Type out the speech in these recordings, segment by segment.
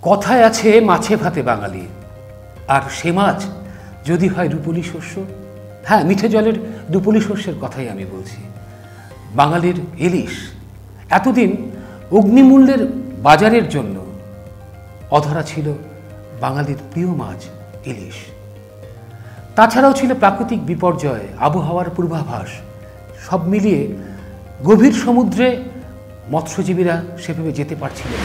কথায় আছে মাছে ভাতে বাঙালি, আর সে মাছ যদি হয় রূপলি শস্য, হ্যাঁ মিঠে জলের রূপলি শস্যের কথাই আমি বলছি। বাঙালির ইলিশ এতদিন অগ্নিমূল্যের বাজারের জন্য অধরা ছিল বাঙালির প্রিয় মাছ ইলিশ। তাছাড়াও ছিল প্রাকৃতিক বিপর্যয়, আবহাওয়ার পূর্বাভাস, সব মিলিয়ে গভীর সমুদ্রে মৎস্যজীবীরা সেভাবে যেতে পারছিলেন।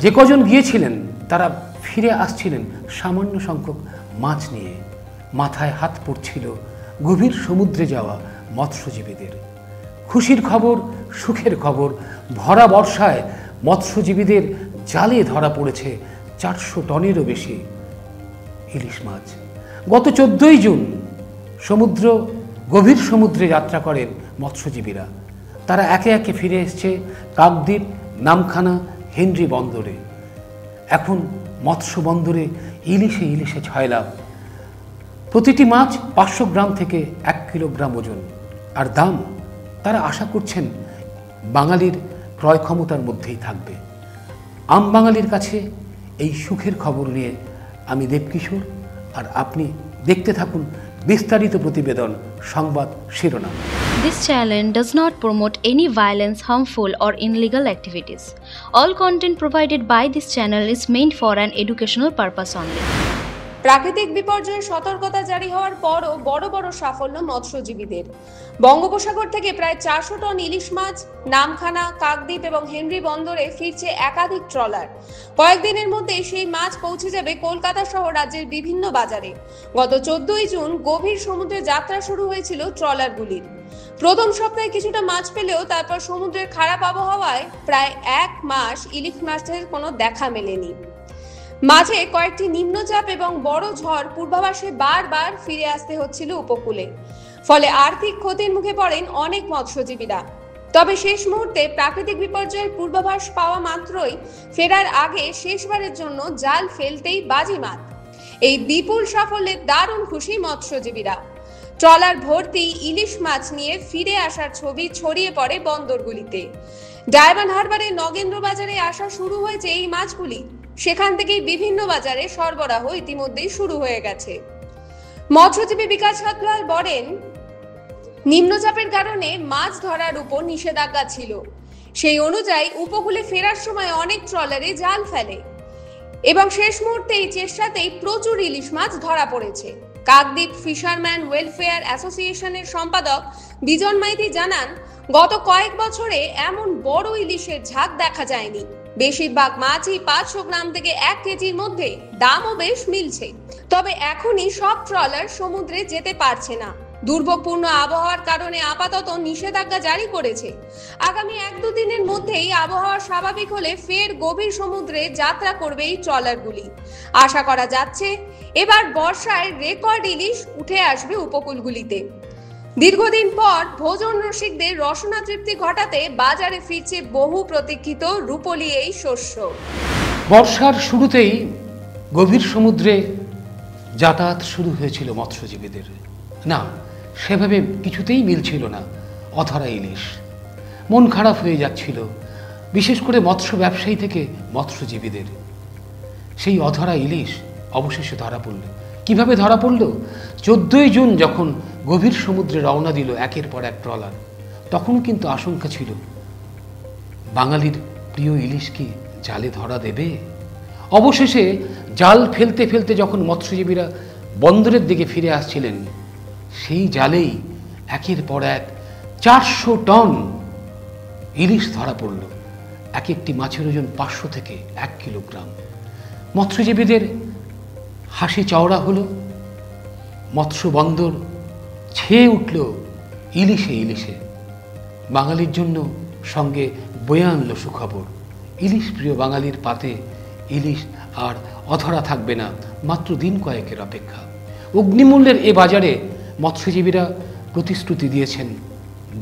যে কজন গিয়েছিলেন তারা ফিরে আসছিলেন সামান্য সংখ্যক মাছ নিয়ে। মাথায় হাত পড়ছিল গভীর সমুদ্রে যাওয়া মৎস্যজীবীদের। খুশির খবর, সুখের খবর, ভরা বর্ষায় মৎস্যজীবীদের জালে ধরা পড়েছে 400 টনেরও বেশি ইলিশ মাছ। গত 14ই জুন গভীর সমুদ্রে যাত্রা করেন মৎস্যজীবীরা। তারা একে একে ফিরে এসছে কাকদ্বীপ, নামখানা, হেনরি বন্দরে। এখন মৎস্য বন্দরে ইলিশে ইলিশে ছয়লাভ। প্রতিটি মাছ 500 গ্রাম থেকে 1 কিলোগ্রাম ওজন। আর দাম তারা আশা করছেন বাঙালির ক্রয় ক্ষমতার মধ্যেই থাকবে। আম বাঙালির কাছে এই সুখের খবর নিয়ে আমি দেবকিশোর, আর আপনি দেখতে থাকুন বিস্তারিত প্রতিবেদন সংবাদ শিরোনাম। This channel does not promote any violence, harmful or illegal activities. All content provided by this channel is meant for an educational purpose only. প্রাকৃতিক বিপর্যয়ে সতর্কতা জারি হওয়ার পরও বড় বড় সাফল্য মৎস্যজীবীদের। বঙ্গোপসাগর থেকে প্রায় 400 টন ইলিশ মাছ নামখানা, কাকদ্বীপ এবং হেনরি বন্দরে ফিরছে একাধিক ট্রলার। কয়েকদিনের মধ্যে সেই মাছ পৌঁছে যাবে কলকাতা সহ রাজ্যের বিভিন্ন বাজারে। গত 14ই জুন গভীর সমুদ্রে যাত্রা শুরু হয়েছিল ট্রলারগুলির। প্রথম সপ্তাহে কিছুটা মাছ পেলেও তারপর সমুদ্রের খারাপ আবহাওয়ায় প্রায় 1 মাস ইলিশ মাছের কোনো দেখা মেলেনি। মাঝে কয়েকটি নিম্নচাপ এবং বড় ঝড় পূর্বাভাসে বারবার ফিরে আসতে হচ্ছিল উপকূলে। ফলে আর্থিক ক্ষতির মুখে পড়েন অনেক মৎস্যজীবীরা। তবে শেষ মুহূর্তে প্রাকৃতিক বিপর্যয়ের পূর্বাভাস পাওয়া মাত্রই ফেরার আগে শেষবারের জন্য জাল ফেলতেই বাজিমাত। এই বিপুল সাফল্যে দারুণ খুশি মৎস্যজীবীরা। ট্রলার ভর্তি ইলিশ মাছ নিয়ে ফিরে আসার ছবি ছড়িয়ে পড়ে বন্দরগুলিতে। ডায়মন্ড হারবারে নগেন্দ্র বাজারে আসা শুরু হয়েছে এই মাছগুলি। সেখান থেকেই বিভিন্ন বাজারে সরবরাহ ইতিমধ্যেই শুরু হয়ে গেছে। মৎস্যজীবী বিকাশ সাতলাল বলেন, নিম্নচাপের কারণে মাছ ধরার উপর নিষেধাজ্ঞা ছিল। সেই অনুযায়ী উপকূলে ফেরার সময় অনেক ট্রলারে জাল ফেলে এবং শেষ মুহূর্তে এই চেষ্টাতেই প্রচুর ইলিশ মাছ ধরা পড়েছে। কাকদ্বীপ ফিশারম্যান ওয়েলফেয়ার অ্যাসোসিয়েশনের সম্পাদক বিজন মাইতি জানান, গত কয়েক বছরে এমন বড় ইলিশের ঝাঁক দেখা যায়নি। বেশিরভাগ মাছই 500 গ্রাম থেকে 1 কেজির মধ্যে, দামও বেশ মিলছে। তবে এখনই সব ট্রলার সমুদ্রে যেতে পারছে না। দুর্ভোগপূর্ণ আবহাওয়ার কারণে আপাতত নিষেধাজ্ঞা জারি করেছে। আগামী 1-2 দিনের মধ্যেই আবহাওয়া স্বাভাবিক হলে ফের গভীর সমুদ্রে যাত্রা করবে এই ট্রলারগুলি। আশা করা যাচ্ছে এবার বর্ষায় রেকর্ড ইলিশ উঠে আসবে উপকূলগুলিতে। দীর্ঘদিন পর ভোজন রসিকদের রসনা তৃপ্তি ঘটাতে বাজারে ফিরছে বহু প্রতীক্ষিত রূপলি এই শস্য। বর্ষার শুরুতেই গভীর সমুদ্রে যাতায়াত শুরু হয়েছিল মৎস্যজীবীদের। না, সেভাবে কিছুতেই মিলছিল না অধরা ইলিশ। মন খারাপ হয়ে যাচ্ছিল, বিশেষ করে মৎস্য ব্যবসায়ী থেকে মৎস্যজীবীদের। সেই অধরা ইলিশ অবশেষে ধরা পড়ল। কিভাবে ধরা পড়ল? 14ই জুন যখন গভীর সমুদ্রে রওনা দিল একের পর এক ট্রলার, তখন কিন্তু আশঙ্কা ছিল বাঙালির প্রিয় ইলিশ কি জালে ধরা দেবে। অবশেষে জাল ফেলতে ফেলতে যখন মৎস্যজীবীরা বন্দরের দিকে ফিরে আসছিলেন, সেই জালেই একের পর এক 400 টন ইলিশ ধরা পড়ল। এক একটি মাছের ওজন 500 থেকে 1 কিলোগ্রাম। মৎস্যজীবীদের হাসি চওড়া হলো। মৎস্য বন্দর ছেয়ে উঠল ইলিশে ইলিশে। বাঙালির জন্য সঙ্গে বয়ে আনলো সুখবর। ইলিশ প্রিয় বাঙালির পাতে ইলিশ আর অধরা থাকবে না, মাত্র দিন কয়েকের অপেক্ষা। অগ্নিমূল্যের এ বাজারে মৎস্যজীবীরা প্রতিশ্রুতি দিয়েছেন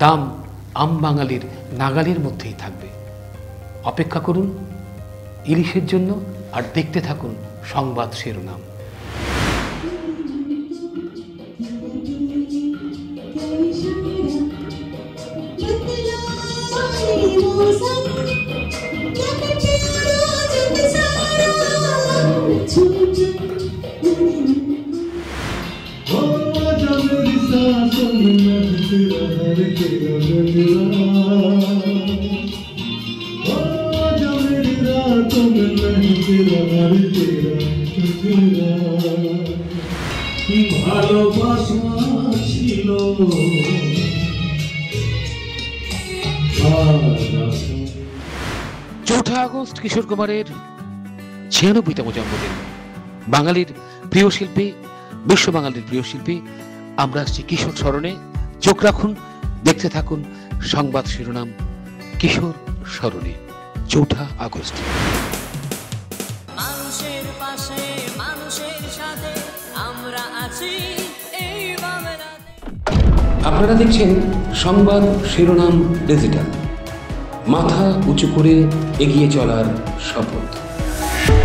দাম আম বাঙালির নাগালের মধ্যেই থাকবে। অপেক্ষা করুন ইলিশের জন্য, আর দেখতে থাকুন সংবাদ শিরোনাম। मौसम ভালোবাসা ছিল চৌঠা আগস্ট কিশোর কুমারের 96তম জন্মদিন। বাঙালির প্রিয় শিল্পী, বিশ্ব বাঙালির প্রিয় শিল্পী। আমরা আসছি কিশোর স্মরণে। চোখ রাখুন, দেখতে থাকুন সংবাদ শিরোনাম কিশোর স্মরণে, চৌঠা আগস্ট। মানুষের পাশে, মানুষের সাথে আমরা আছি এই বাংলাতে। আপনারা দেখছেন সংবাদ শিরোনাম ডিজিটাল। মাথা উঁচু করে এগিয়ে চলার শপথ।